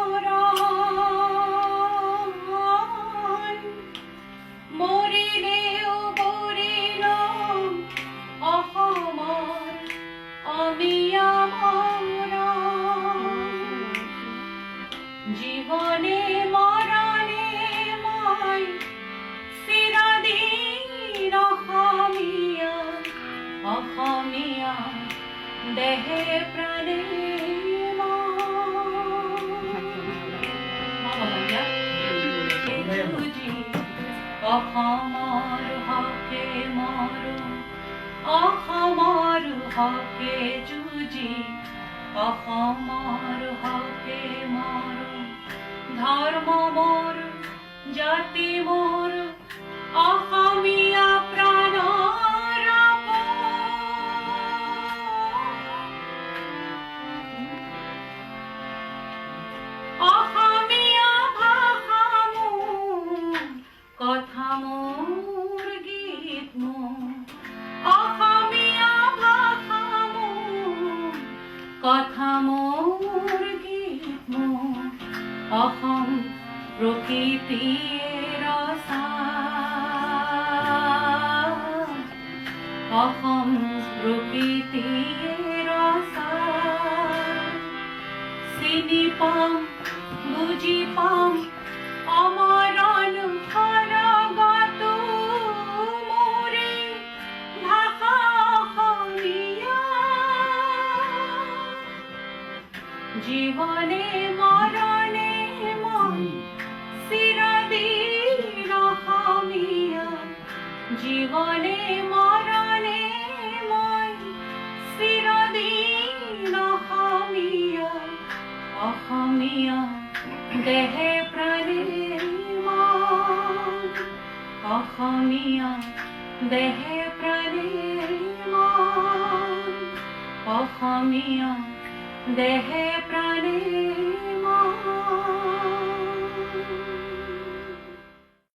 মৰণ মৰিলেও পৰিণাম অসমৰ অমিয়া মৰণ জীৱনে মৰণে মই চিৰদিন অসমীয়া অসমীয়া দেহে প্ৰাণে অসমৰ হকে মৰো অসমৰ হকে যুঁজি অসমৰ হকে মৰো ধৰ্ম মোৰ জাতি মোৰ অসমীয়া প্ৰাণৰ অসমীয়া ভাষা মোৰ কথা মোৰ গীত মোৰ অসমীয়া ভাষা মোৰ কথা মোৰ গীত মোৰ অসম প্ৰকৃতিৰ সাৰ অসম প্ৰকৃতিৰ সাৰ চিনি পাম বুজি পাম অমৰণ সৰগতো মোৰে ভাষা অসমীয়া জীৱনে মৰণে মই চিৰদিন অসমীয়া জীৱনে মৰণে মই চিৰদিন অসমীয়া অসমীয়া দেহে প্ৰাণে মই অসমীয়া দেহে প্ৰাণে মই অসমীয়া দেহে প্ৰাণে মই